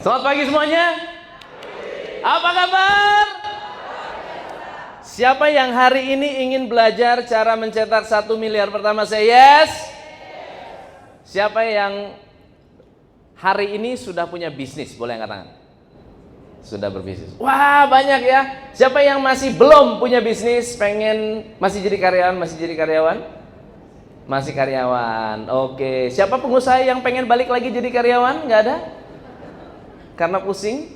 Selamat pagi semuanya. Apa kabar? Siapa yang hari ini ingin belajar cara mencetak 1 miliar pertama? Say yes. Siapa yang hari ini sudah punya bisnis? Boleh angkat tangan. Sudah berbisnis. Wah, banyak ya. Siapa yang masih belum punya bisnis, pengen masih jadi karyawan? Masih karyawan. Oke. Siapa pengusaha yang pengen balik lagi jadi karyawan? Nggak ada? Karena pusing.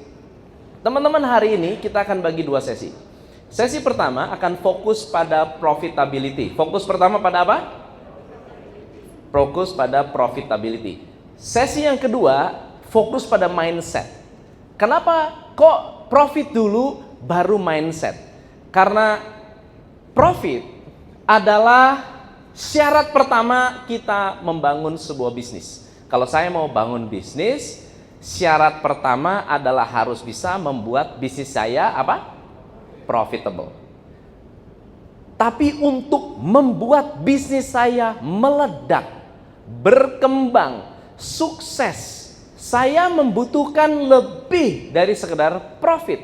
Teman-teman, hari ini kita akan bagi 2 sesi. Sesi pertama akan fokus pada profitability. Fokus pertama pada apa? Fokus pada profitability. Sesi yang kedua fokus pada mindset. Kenapa kok profit dulu baru mindset? Karena profit adalah syarat pertama kita membangun sebuah bisnis. Kalau saya mau bangun bisnis, syarat pertama adalah harus bisa membuat bisnis saya apa? Profitable. Tapi untuk membuat bisnis saya meledak, berkembang, sukses, saya membutuhkan lebih dari sekedar profit.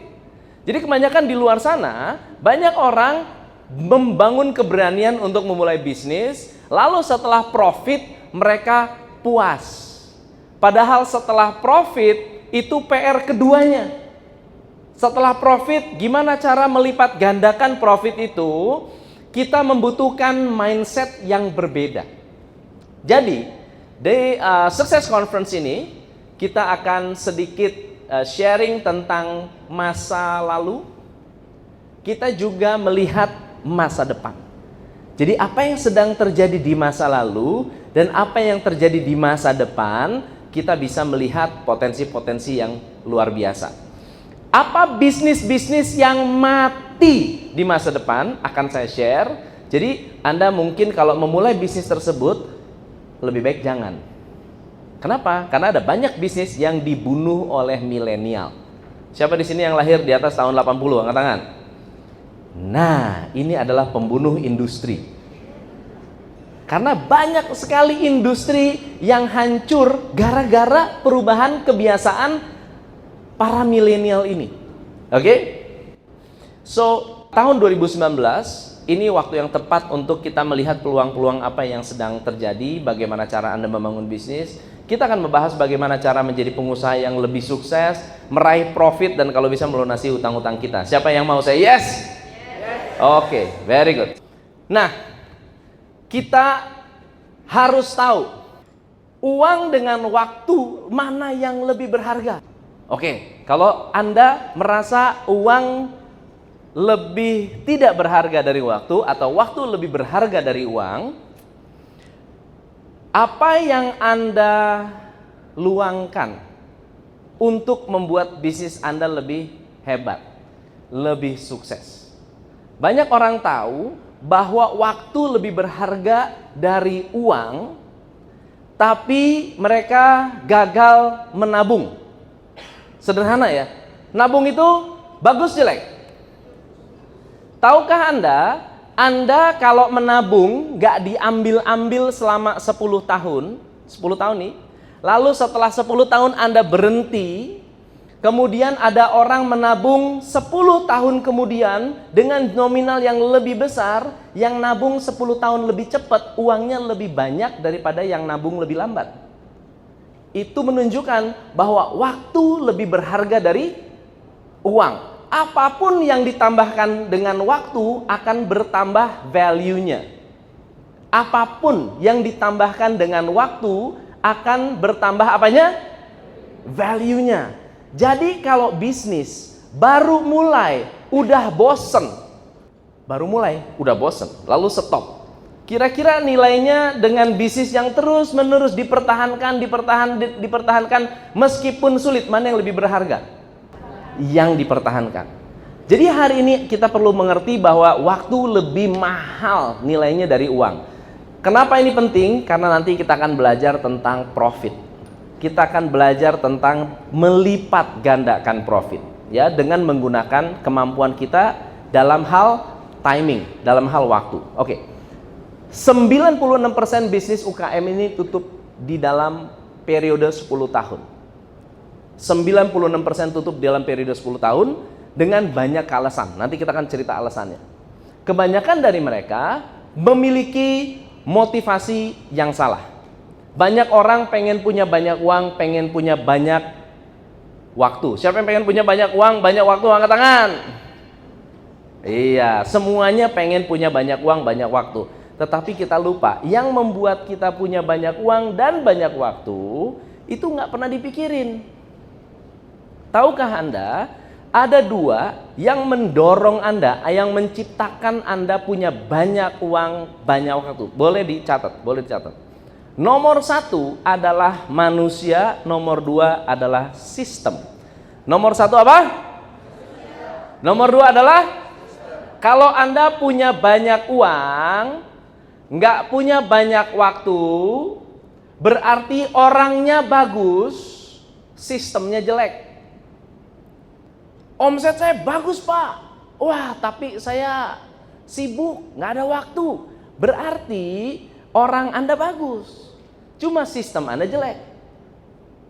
Jadi kebanyakan di luar sana, banyak orang membangun keberanian untuk memulai bisnis, lalu setelah profit mereka puas. Padahal setelah profit itu PR keduanya. Setelah profit, gimana cara melipat gandakan profit itu? Kita membutuhkan mindset yang berbeda. Jadi, di Success Conference ini, kita akan sedikit sharing tentang masa lalu. Kita juga melihat masa depan. Jadi, apa yang sedang terjadi di masa lalu dan apa yang terjadi di masa depan, kita bisa melihat potensi-potensi yang luar biasa. Apa bisnis-bisnis yang mati di masa depan akan saya share. Jadi Anda mungkin kalau memulai bisnis tersebut lebih baik jangan. Kenapa? Karena ada banyak bisnis yang dibunuh oleh milenial. Siapa di sini yang lahir di atas tahun 80? Angkat tangan. Nah, ini adalah pembunuh industri. Karena banyak sekali industri yang hancur gara-gara perubahan kebiasaan para milenial ini. Oke? So, tahun 2019 ini waktu yang tepat untuk kita melihat peluang-peluang apa yang sedang terjadi, bagaimana cara Anda membangun bisnis. Kita akan membahas bagaimana cara menjadi pengusaha yang lebih sukses, meraih profit, dan kalau bisa melunasi utang-utang kita. Siapa yang mau say yes? Oke, very good. Nah, kita harus tahu uang dengan waktu mana yang lebih berharga. Oke, kalau Anda merasa uang lebih tidak berharga dari waktu atau waktu lebih berharga dari uang, apa yang Anda luangkan untuk membuat bisnis Anda lebih hebat, lebih sukses? Banyak orang tahu bahwa waktu lebih berharga dari uang, tapi mereka gagal menabung. Sederhana ya, nabung itu bagus jelek? Tahukah Anda kalau menabung gak diambil-ambil selama 10 tahun nih, lalu setelah 10 tahun Anda berhenti, kemudian ada orang menabung 10 tahun kemudian dengan nominal yang lebih besar, yang nabung 10 tahun lebih cepat, uangnya lebih banyak daripada yang nabung lebih lambat. Itu menunjukkan bahwa waktu lebih berharga dari uang. Apapun yang ditambahkan dengan waktu akan bertambah value-nya. Apapun yang ditambahkan dengan waktu akan bertambah apanya? Value-nya. Jadi kalau bisnis baru mulai udah bosen, lalu stop. Kira-kira nilainya dengan bisnis yang terus menerus dipertahankan meskipun sulit, mana yang lebih berharga? Yang dipertahankan. Jadi hari ini kita perlu mengerti bahwa waktu lebih mahal nilainya dari uang. Kenapa ini penting? Karena nanti kita akan belajar tentang profit. Kita akan belajar tentang melipat gandakan profit, ya, dengan menggunakan kemampuan kita dalam hal timing, dalam hal waktu. Oke. 96% bisnis UKM ini tutup di dalam periode 10 tahun. 96% tutup dalam periode 10 tahun dengan banyak alasan. Nanti kita akan cerita alasannya. Kebanyakan dari mereka memiliki motivasi yang salah. Banyak orang pengen punya banyak uang, pengen punya banyak waktu. Siapa yang pengen punya banyak uang, banyak waktu, angkat tangan. Iya, semuanya pengen punya banyak uang, banyak waktu. Tetapi kita lupa, yang membuat kita punya banyak uang dan banyak waktu, itu nggak pernah dipikirin. Tahukah Anda, ada dua yang mendorong Anda, yang menciptakan Anda punya banyak uang, banyak waktu. Boleh dicatat, boleh dicatat. Nomor satu adalah manusia, nomor dua adalah sistem. Nomor satu apa? Nomor dua adalah, kalau Anda punya banyak uang, nggak punya banyak waktu, berarti orangnya bagus, sistemnya jelek. Omset saya bagus Pak, wah tapi saya sibuk, nggak ada waktu. Berarti orang Anda bagus, cuma sistem Anda jelek.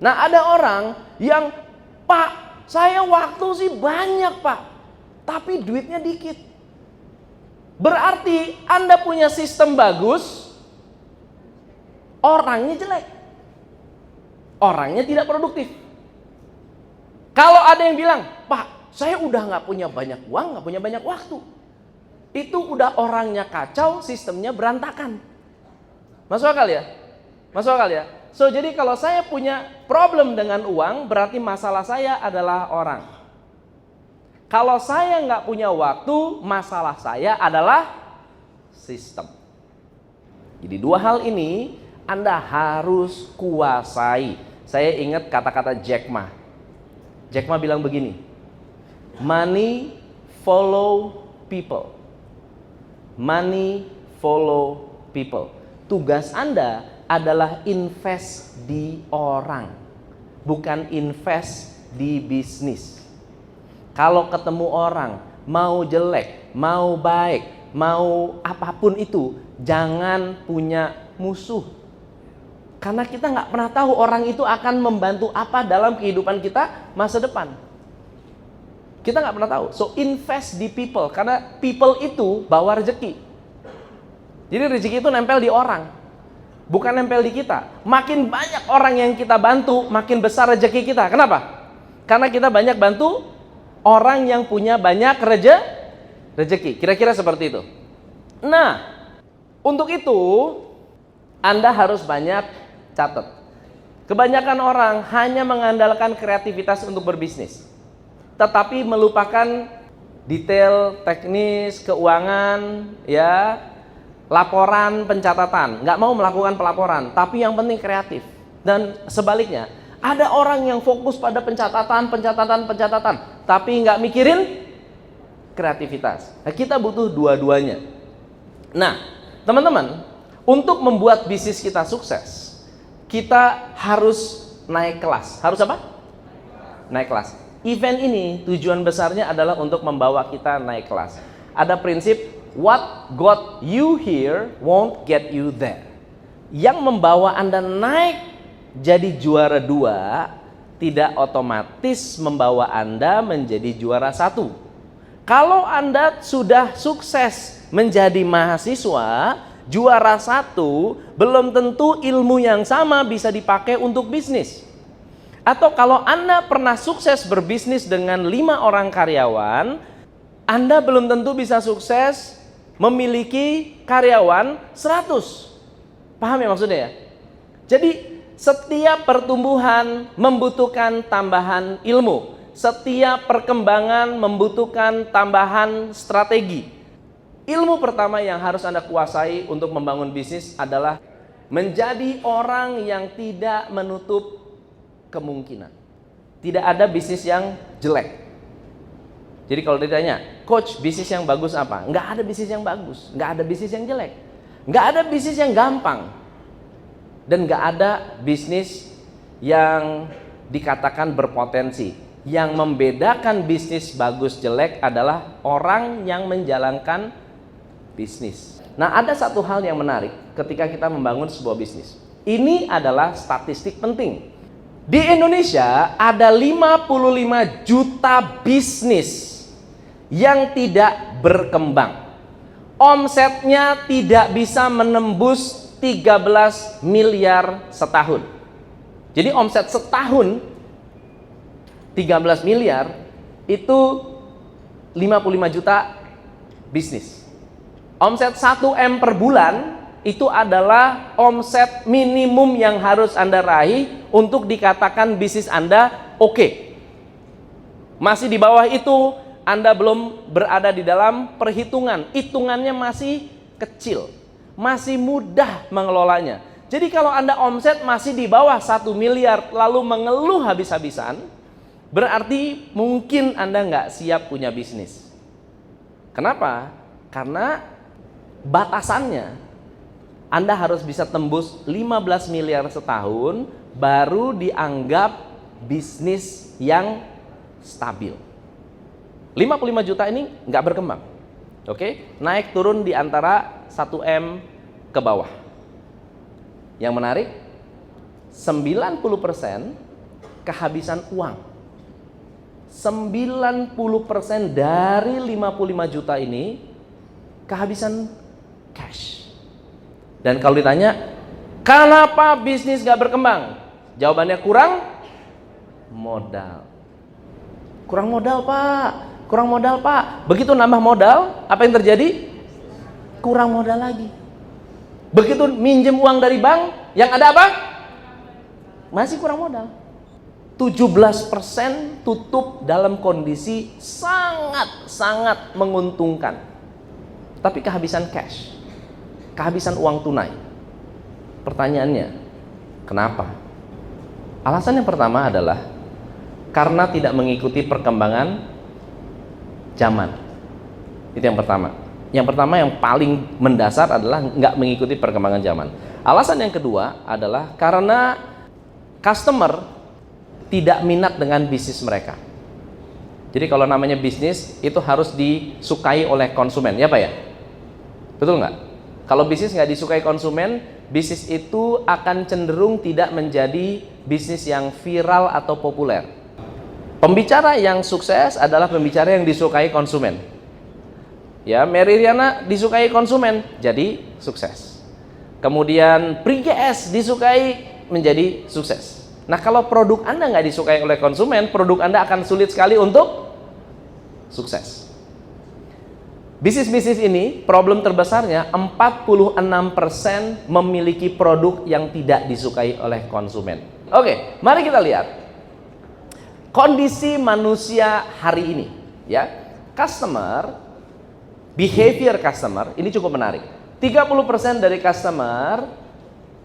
Nah ada orang yang, Pak saya waktu sih banyak Pak, tapi duitnya dikit. Berarti Anda punya sistem bagus, orangnya jelek, orangnya tidak produktif. Kalau ada yang bilang, Pak saya udah nggak punya banyak uang, nggak punya banyak waktu, itu udah orangnya kacau, sistemnya berantakan. Masuk akal ya? Masuk akal ya? So jadi kalau saya punya problem dengan uang, berarti masalah saya adalah orang. Kalau saya nggak punya waktu, masalah saya adalah sistem. Jadi dua hal ini Anda harus kuasai. Saya ingat kata-kata Jack Ma. Jack Ma bilang begini, money follow people. Money follow people. Tugas Anda adalah invest di orang, bukan invest di bisnis. Kalau ketemu orang, mau jelek, mau baik, mau apapun itu, jangan punya musuh. Karena kita nggak pernah tahu orang itu akan membantu apa dalam kehidupan kita masa depan. Kita nggak pernah tahu. So invest di people, karena people itu bawa rezeki. Jadi rezeki itu nempel di orang, bukan nempel di kita. Makin banyak orang yang kita bantu, makin besar rezeki kita. Kenapa? Karena kita banyak bantu orang yang punya banyak rezeki. Kira-kira seperti itu. Nah, untuk itu Anda harus banyak catat. Kebanyakan orang hanya mengandalkan kreativitas untuk berbisnis, tetapi melupakan detail teknis keuangan, ya, laporan pencatatan. Nggak mau melakukan pelaporan, tapi yang penting kreatif. Dan sebaliknya, ada orang yang fokus pada pencatatan, tapi nggak mikirin kreativitas. Nah, kita butuh dua-duanya. Nah, teman-teman, untuk membuat bisnis kita sukses, kita harus naik kelas. Harus apa? Naik kelas. Event ini tujuan besarnya adalah untuk membawa kita naik kelas. Ada prinsip, what got you here won't get you there. Yang membawa Anda naik jadi juara 2 tidak otomatis membawa Anda menjadi juara 1. Kalau Anda sudah sukses menjadi mahasiswa, juara 1, belum tentu ilmu yang sama bisa dipakai untuk bisnis. Atau kalau Anda pernah sukses berbisnis dengan 5 orang karyawan, Anda belum tentu bisa sukses memiliki karyawan 100. Paham ya maksudnya ya? Jadi setiap pertumbuhan membutuhkan tambahan ilmu. Setiap perkembangan membutuhkan tambahan strategi. Ilmu pertama yang harus Anda kuasai untuk membangun bisnis adalah menjadi orang yang tidak menutup kemungkinan. Tidak ada bisnis yang jelek. Jadi kalau ditanya, coach bisnis yang bagus apa? Nggak ada bisnis yang bagus, nggak ada bisnis yang jelek, nggak ada bisnis yang gampang, dan nggak ada bisnis yang dikatakan berpotensi. Yang membedakan bisnis bagus jelek adalah orang yang menjalankan bisnis. Nah, ada satu hal yang menarik ketika kita membangun sebuah bisnis. Ini adalah statistik penting. Di Indonesia ada 55 juta bisnis yang tidak berkembang. Omsetnya tidak bisa menembus 13 miliar setahun. Jadi omset setahun 13 miliar itu 55 juta bisnis. Omset 1M per bulan itu adalah omset minimum yang harus Anda raih untuk dikatakan bisnis Anda oke. Masih di bawah itu Anda belum berada di dalam perhitungan. Hitungannya masih kecil, masih mudah mengelolanya. Jadi kalau Anda omset masih di bawah 1 miliar lalu mengeluh habis-habisan, berarti mungkin Anda nggak siap punya bisnis. Kenapa? Karena batasannya Anda harus bisa tembus 15 miliar setahun baru dianggap bisnis yang stabil. 55 juta ini nggak berkembang. Oke, naik turun di antara 1M ke bawah. Yang menarik, 90% kehabisan uang. 90% dari 55 juta ini kehabisan cash. Dan kalau ditanya, kenapa bisnis gak berkembang? Jawabannya kurang modal. Kurang modal, Pak. Kurang modal, Pak. Begitu nambah modal, apa yang terjadi? Kurang modal lagi. Begitu minjem uang dari bank, yang ada apa? Masih kurang modal. 17% tutup dalam kondisi sangat menguntungkan. Tapi kehabisan cash. Kehabisan uang tunai. Pertanyaannya, kenapa? Alasan yang pertama adalah karena tidak mengikuti perkembangan zaman. Itu yang pertama. Yang pertama yang paling mendasar adalah nggak mengikuti perkembangan zaman. Alasan yang kedua adalah karena customer tidak minat dengan bisnis mereka. Jadi kalau namanya bisnis itu harus disukai oleh konsumen, ya Pak ya? Betul nggak? Kalau bisnis nggak disukai konsumen, bisnis itu akan cenderung tidak menjadi bisnis yang viral atau populer. Pembicara yang sukses adalah pembicara yang disukai konsumen. Ya, Mary Riana disukai konsumen, jadi sukses. Kemudian Priges disukai menjadi sukses. Nah, kalau produk Anda nggak disukai oleh konsumen, produk Anda akan sulit sekali untuk sukses. Bisnis-bisnis ini, problem terbesarnya 46% memiliki produk yang tidak disukai oleh konsumen. Oke, mari kita lihat kondisi manusia hari ini. Ya, behavior customer ini cukup menarik. 30% dari customer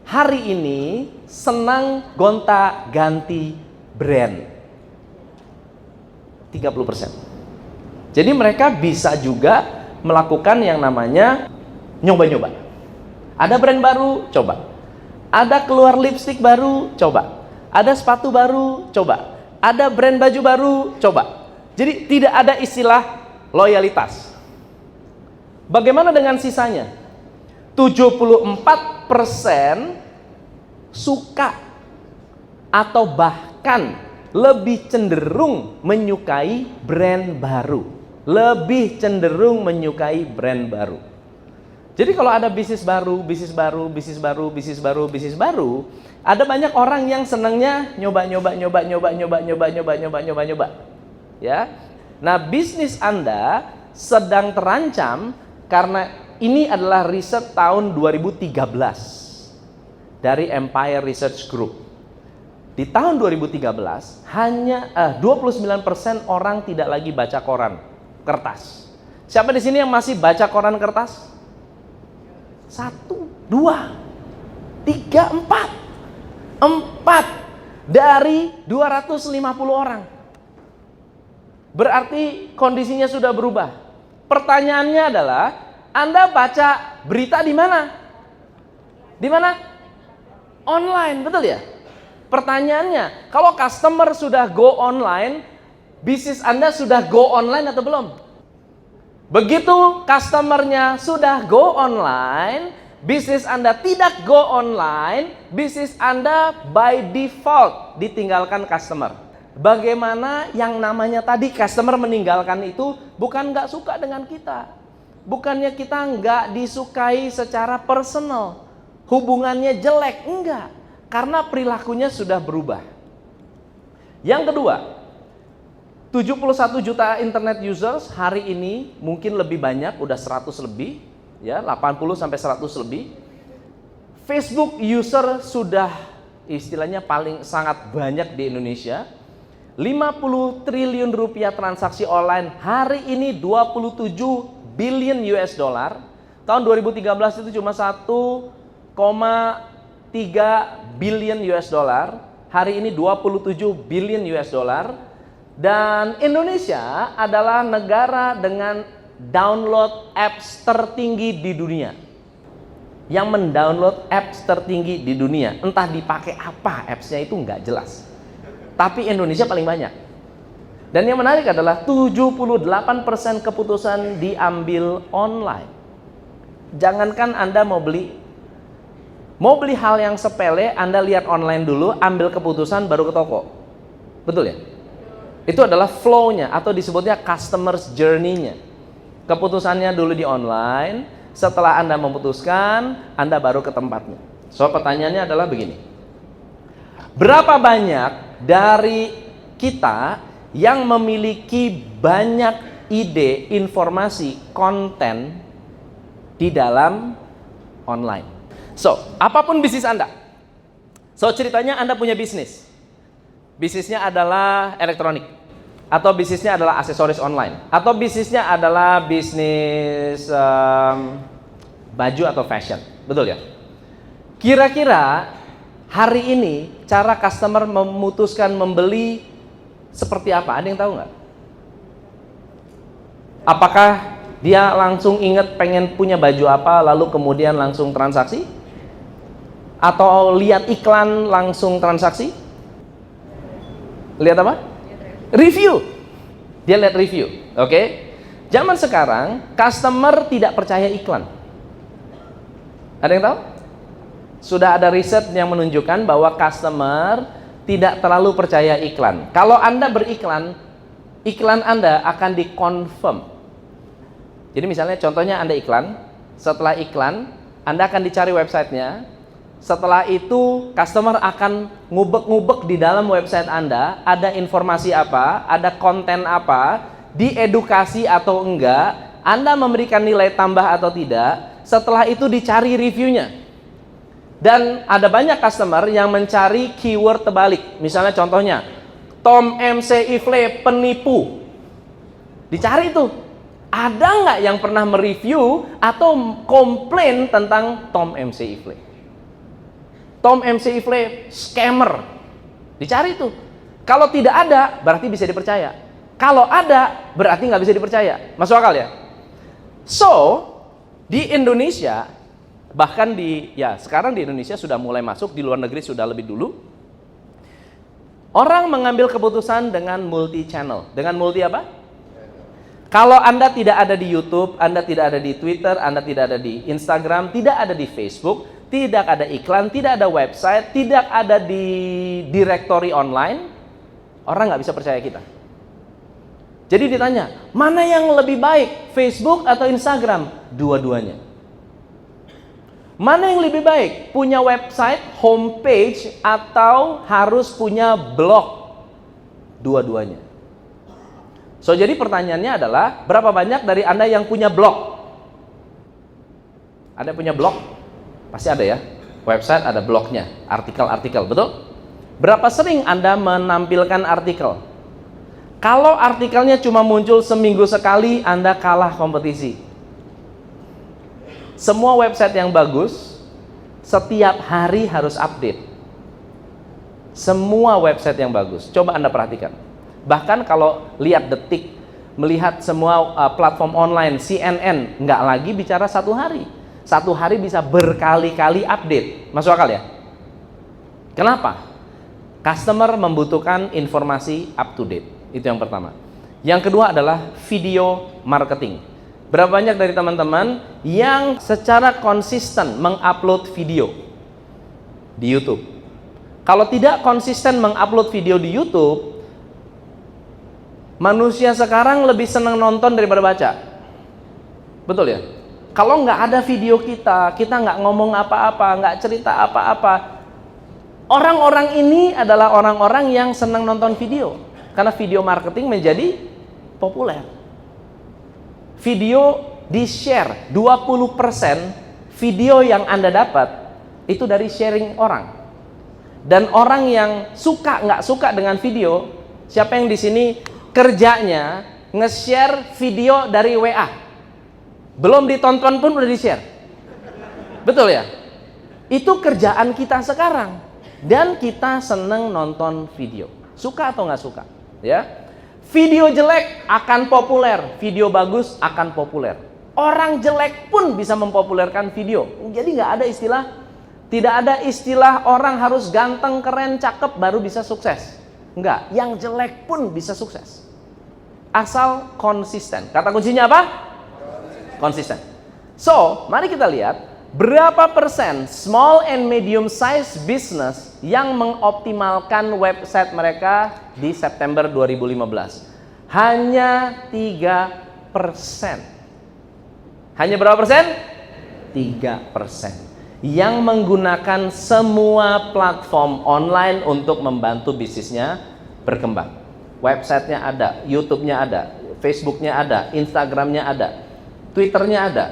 hari ini senang gonta-ganti brand. 30%. Jadi mereka bisa juga melakukan yang namanya nyoba-nyoba. Ada brand baru, coba. Ada keluar lipstick baru, coba. Ada sepatu baru, coba. Ada brand baju baru, coba. Jadi tidak ada istilah loyalitas. Bagaimana dengan sisanya? 74% suka atau bahkan lebih cenderung menyukai brand baru. Lebih cenderung menyukai brand baru. Jadi kalau ada bisnis baru, ada banyak orang yang senangnya nyoba. Ya. Nah, bisnis Anda sedang terancam karena ini adalah riset tahun 2013 dari Empire Research Group. Di tahun 2013 hanya 29% orang tidak lagi baca koran kertas. Siapa di sini yang masih baca koran kertas? 1, 2, 3, 4 dari 250 orang. Berarti kondisinya sudah berubah. Pertanyaannya adalah, Anda baca berita di mana? Di mana? Online, betul ya? Pertanyaannya, kalau customer sudah go online, bisnis Anda sudah go online atau belum? Begitu customernya sudah go online, bisnis Anda tidak go online, bisnis Anda by default ditinggalkan customer. Bagaimana yang namanya tadi customer meninggalkan itu bukan nggak suka dengan kita. Bukannya kita nggak disukai secara personal, hubungannya jelek, enggak. Karena perilakunya sudah berubah. Yang kedua, 71 juta internet users hari ini mungkin lebih banyak, udah 100 lebih, ya 80 sampai 100 lebih. Facebook user sudah istilahnya paling sangat banyak di Indonesia. 50 triliun rupiah transaksi online, hari ini 27 billion US dollar. Tahun 2013 itu cuma 1,3 billion US dollar. Hari ini 27 billion US dollar. Dan Indonesia adalah negara dengan download apps tertinggi di dunia. Yang mendownload apps tertinggi di dunia. Entah dipakai apa appsnya itu nggak jelas. Tapi Indonesia paling banyak. Dan yang menarik adalah 78% keputusan diambil online. Jangankan Anda mau beli hal yang sepele, Anda lihat online dulu, ambil keputusan baru ke toko. Betul ya? Itu adalah flow-nya atau disebutnya customer's journey-nya. Keputusannya dulu di online, setelah Anda memutuskan, Anda baru ke tempatnya. So pertanyaannya adalah begini. Berapa banyak dari kita yang memiliki banyak ide, informasi, konten di dalam online? So, apapun bisnis Anda. So, ceritanya Anda punya bisnis. Bisnisnya adalah elektronik. Atau bisnisnya adalah aksesoris online. Atau bisnisnya adalah bisnis baju atau fashion. Betul ya? Kira-kira hari ini cara customer memutuskan membeli seperti apa? Ada yang tahu nggak? Apakah dia langsung ingat pengen punya baju apa lalu kemudian langsung transaksi? Atau lihat iklan langsung transaksi? Lihat apa? Review. Dia lihat review. Oke? Zaman sekarang customer tidak percaya iklan. Ada yang tahu? Sudah ada riset yang menunjukkan bahwa customer tidak terlalu percaya iklan. Kalau Anda beriklan, iklan Anda akan dikonfirm. Jadi misalnya contohnya Anda iklan, setelah iklan Anda akan dicari websitenya. Setelah itu customer akan ngubek-ngubek di dalam website Anda, ada informasi apa, ada konten apa, diedukasi atau enggak, Anda memberikan nilai tambah atau tidak. Setelah itu dicari reviewnya. Dan ada banyak customer yang mencari keyword terbalik. Misalnya contohnya, Tom MC Ifle penipu. Dicari itu. Ada nggak yang pernah mereview atau komplain tentang Tom MC Ifle? Tom MC Ifle scammer. Dicari itu. Kalau tidak ada, berarti bisa dipercaya. Kalau ada, berarti nggak bisa dipercaya. Masuk akal ya? So, di Indonesia, bahkan sekarang di Indonesia sudah mulai masuk, di luar negeri sudah lebih dulu. Orang mengambil keputusan dengan multi channel. Dengan multi apa? Kalau Anda tidak ada di YouTube, Anda tidak ada di Twitter, Anda tidak ada di Instagram, tidak ada di Facebook, tidak ada iklan, tidak ada website, tidak ada di directory online, orang nggak bisa percaya kita. Jadi ditanya, mana yang lebih baik, Facebook atau Instagram? Dua-duanya. Mana yang lebih baik? Punya website, homepage, atau harus punya blog? Dua-duanya. So, jadi pertanyaannya adalah, berapa banyak dari Anda yang punya blog? Ada punya blog? Pasti ada ya. Website ada blognya, artikel-artikel, betul? Berapa sering Anda menampilkan artikel? Kalau artikelnya cuma muncul seminggu sekali, Anda kalah kompetisi. Semua website yang bagus setiap hari harus update. Semua website yang bagus, coba Anda perhatikan. Bahkan kalau lihat Detik, melihat semua platform online, CNN, nggak lagi bicara satu hari. Satu hari bisa berkali-kali update. Masuk akal ya? Kenapa? Customer membutuhkan informasi up to date. Itu yang pertama. Yang kedua adalah video marketing. Berapa banyak dari teman-teman yang secara konsisten mengupload video di YouTube? Kalau tidak konsisten mengupload video di YouTube, manusia sekarang lebih senang nonton daripada baca. Betul ya? Kalau nggak ada video kita nggak ngomong apa-apa, nggak cerita apa-apa. Orang-orang ini adalah orang-orang yang senang nonton video. Karena video marketing menjadi populer. Video di-share, 20% video yang Anda dapat itu dari sharing orang. Dan orang yang nggak suka dengan video, siapa yang di sini kerjanya nge-share video dari WA? Belum ditonton pun udah di-share. Betul ya? Itu kerjaan kita sekarang. Dan kita seneng nonton video. Suka atau nggak suka? Ya. Video jelek akan populer, video bagus akan populer. Orang jelek pun bisa mempopulerkan video. Jadi tidak ada istilah orang harus ganteng, keren, cakep baru bisa sukses. Enggak, yang jelek pun bisa sukses. Asal konsisten. Kata kuncinya apa? Konsisten. So, mari kita lihat berapa persen small and medium size business yang mengoptimalkan website mereka di September 2015. Hanya 3%. Hanya berapa persen? 3%. Yang menggunakan semua platform online untuk membantu bisnisnya berkembang. Websitenya ada, YouTube-nya ada, Facebook-nya ada, Instagram-nya ada, Twitter-nya ada,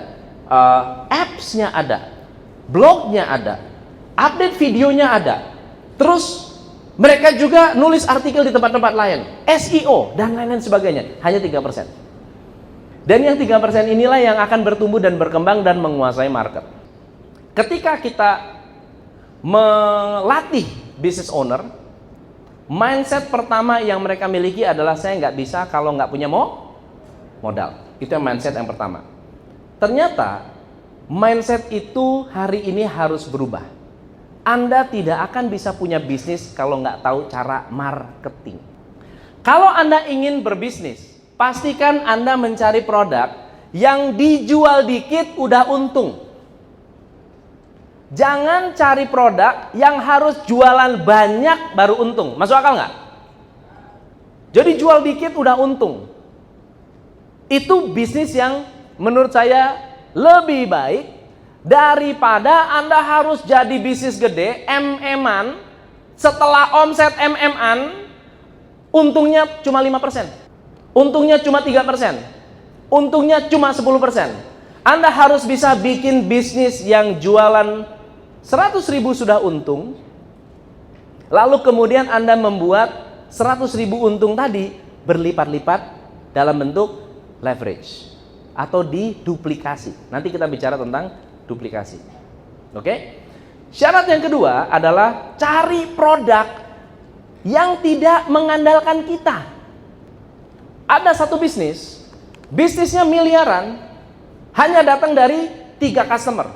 apps-nya ada, blog-nya ada, update videonya ada. Terus mereka juga nulis artikel di tempat-tempat lain, SEO dan lain-lain sebagainya. Hanya 3%. Dan yang 3% inilah yang akan bertumbuh dan berkembang dan menguasai market. Ketika kita melatih business owner, mindset pertama yang mereka miliki adalah saya nggak bisa kalau nggak punya modal. Itu yang mindset yang pertama. Ternyata mindset itu hari ini harus berubah. Anda tidak akan bisa punya bisnis kalau nggak tahu cara marketing. Kalau Anda ingin berbisnis, pastikan Anda mencari produk yang dijual dikit udah untung. Jangan cari produk yang harus jualan banyak baru untung. Masuk akal nggak? Jadi jual dikit udah untung. Itu bisnis yang menurut saya lebih baik daripada Anda harus jadi bisnis gede, MM-an, setelah omset MM-an, untungnya cuma 5%. Untungnya cuma 3%. Untungnya cuma 10%. Anda harus bisa bikin bisnis yang jualan 100.000 sudah untung, lalu kemudian Anda membuat 100.000 untung tadi berlipat-lipat dalam bentuk leverage atau diduplikasi. Nanti kita bicara tentang duplikasi. Oke? Syarat yang kedua adalah cari produk yang tidak mengandalkan kita. Ada satu bisnisnya miliaran, hanya datang dari 3 customer.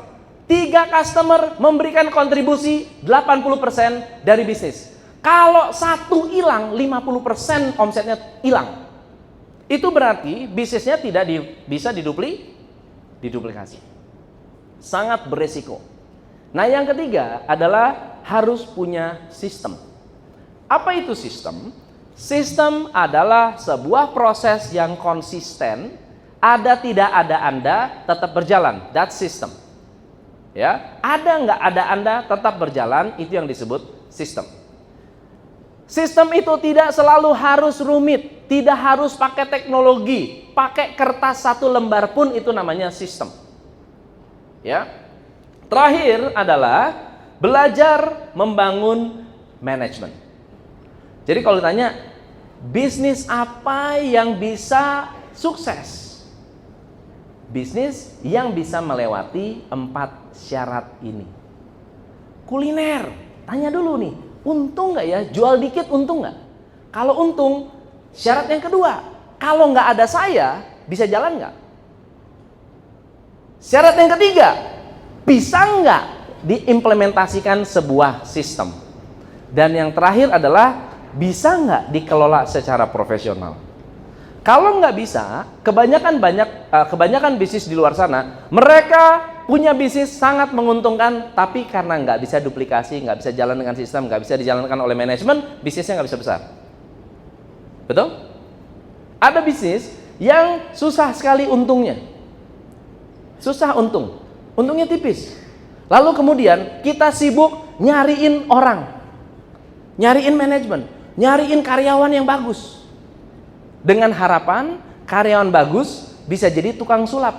3 customer memberikan kontribusi 80% dari bisnis. Kalau satu hilang, 50% omsetnya hilang. Itu berarti bisnisnya tidak bisa diduplikasi. Sangat beresiko. Nah, yang ketiga adalah harus punya sistem. Apa itu sistem? Sistem adalah sebuah proses yang konsisten, ada tidak ada Anda tetap berjalan. That's system. Ya, ada nggak ada Anda tetap berjalan, itu yang disebut sistem. Sistem itu tidak selalu harus rumit, tidak harus pakai teknologi, pakai kertas 1 lembar pun itu namanya sistem. Ya. Terakhir adalah belajar membangun manajemen. Jadi kalau ditanya bisnis apa yang bisa sukses? Bisnis yang bisa melewati 4 syarat ini. Kuliner, tanya dulu nih, untung nggak ya? Jual dikit untung nggak? Kalau untung, syarat yang kedua, kalau nggak ada saya, bisa jalan nggak? Syarat yang ketiga, bisa nggak diimplementasikan sebuah sistem? Dan yang terakhir adalah bisa nggak dikelola secara profesional? Kalau nggak bisa, kebanyakan bisnis di luar sana, mereka punya bisnis sangat menguntungkan, tapi karena nggak bisa duplikasi, nggak bisa jalan dengan sistem, nggak bisa dijalankan oleh manajemen, bisnisnya nggak bisa besar. Betul? Ada bisnis yang susah sekali untungnya. Susah untung. Untungnya tipis. Lalu kemudian kita sibuk nyariin orang. Nyariin manajemen. Nyariin karyawan yang bagus. Dengan harapan karyawan bagus bisa jadi tukang sulap.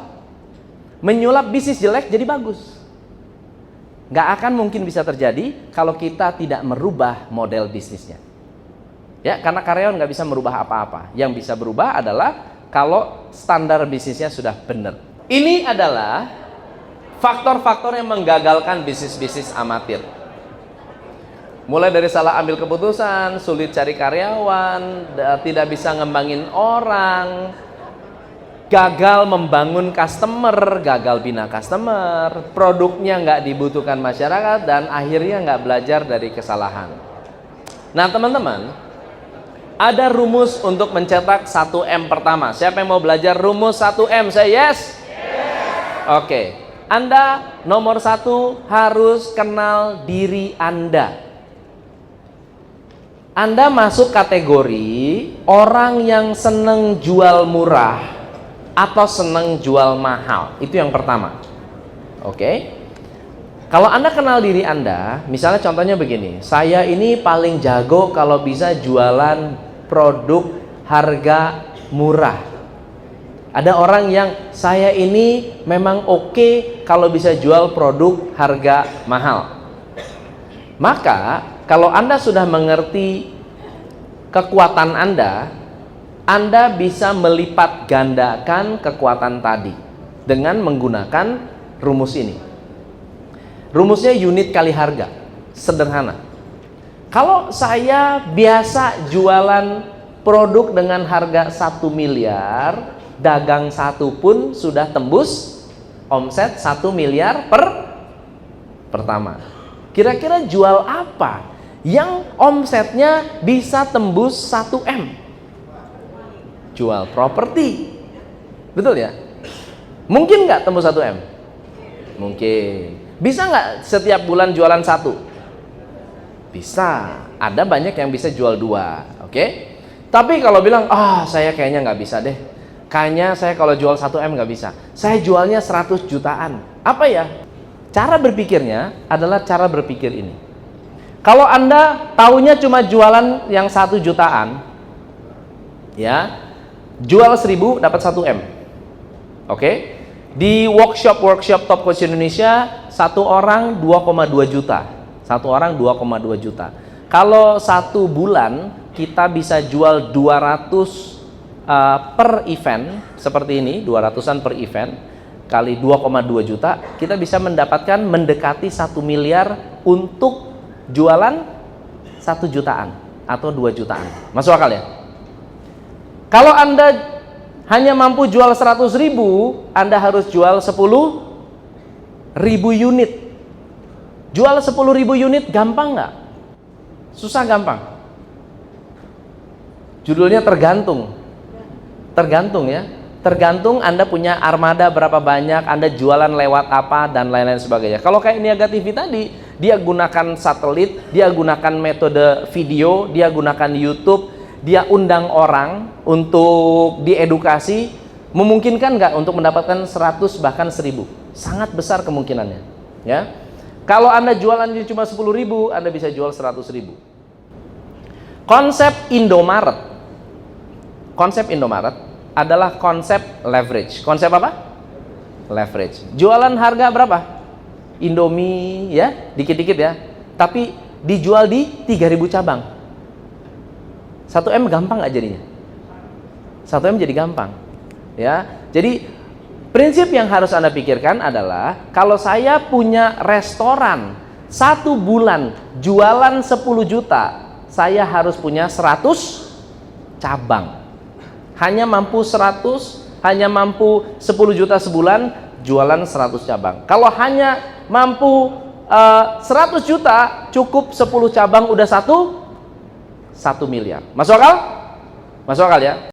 Menyulap bisnis jelek jadi bagus. Nggak akan mungkin bisa terjadi kalau kita tidak merubah model bisnisnya. Ya, karena karyawan nggak bisa merubah apa-apa. Yang bisa berubah adalah kalau standar bisnisnya sudah benar. Ini adalah faktor-faktor yang menggagalkan bisnis-bisnis amatir. Mulai dari salah ambil keputusan, sulit cari karyawan, tidak bisa ngembangin orang, gagal membangun customer, gagal bina customer, produknya nggak dibutuhkan masyarakat, dan akhirnya nggak belajar dari kesalahan. Nah teman-teman, ada rumus untuk mencetak 1M pertama. Siapa yang mau belajar rumus 1M? Saya yes? Oke. Anda nomor 1 harus kenal diri Anda. Anda masuk kategori orang yang seneng jual murah atau seneng jual mahal. Itu yang pertama. Oke. Kalau Anda kenal diri Anda, misalnya contohnya begini, saya ini paling jago kalau bisa jualan produk harga murah. Ada orang yang saya ini memang oke kalau bisa jual produk harga mahal. Maka kalau Anda sudah mengerti kekuatan Anda bisa melipat gandakan kekuatan tadi dengan menggunakan rumus ini. Rumusnya unit kali harga, sederhana. Kalau saya biasa jualan produk dengan harga 1 miliar, dagang satu pun sudah tembus omset 1 miliar pertama. Kira-kira jual apa yang omsetnya bisa tembus 1M? Jual properti. Betul ya? Mungkin nggak tembus 1M? Mungkin. Bisa nggak setiap bulan jualan 1? Bisa. Ada banyak yang bisa jual 2. Oke? Tapi kalau bilang, saya kayaknya nggak bisa deh. Kayaknya saya kalau jual 1M nggak bisa. Saya jualnya 100 jutaan. Apa ya? Cara berpikirnya adalah cara berpikir ini. Kalau Anda taunya cuma jualan yang 1 jutaan, ya, jual 1000 dapat 1M. Oke? Di workshop Top Coach Indonesia, satu orang 2,2 juta. Satu orang 2,2 juta. Kalau 1 bulan kita bisa jual 200 per event seperti ini, 200-an per event kali 2,2 juta, kita bisa mendekati 1 miliar untuk jualan 1 jutaan atau 2 jutaan. Masuk akal ya? Kalau Anda hanya mampu jual 100.000, Anda harus jual 10.000 unit. Jual 10.000 unit gampang nggak? Susah gampang? Judulnya tergantung. Tergantung ya. Tergantung Anda punya armada berapa banyak, Anda jualan lewat apa, dan lain-lain sebagainya. Kalau kayak Niaga TV tadi, dia gunakan satelit, dia gunakan metode video, dia gunakan YouTube, dia undang orang untuk diedukasi, memungkinkan nggak untuk mendapatkan 100 bahkan 1000? Sangat besar kemungkinannya. Ya. Kalau Anda jualannya cuma 10.000, Anda bisa jual 100.000. Konsep Indomaret adalah konsep leverage. Konsep apa? Leverage. Jualan harga berapa? Indomie ya, dikit-dikit ya. Tapi dijual di 3.000 cabang. 1M gampang nggak jadinya? 1M jadi gampang. Ya. Jadi prinsip yang harus Anda pikirkan adalah, kalau saya punya restoran 1 bulan jualan 10 juta, saya harus punya 100 cabang. Hanya mampu 10 juta sebulan, jualan 100 cabang. Kalau hanya mampu 100 juta, cukup 10 cabang udah 1 miliar. Masuk akal? Masuk akal ya?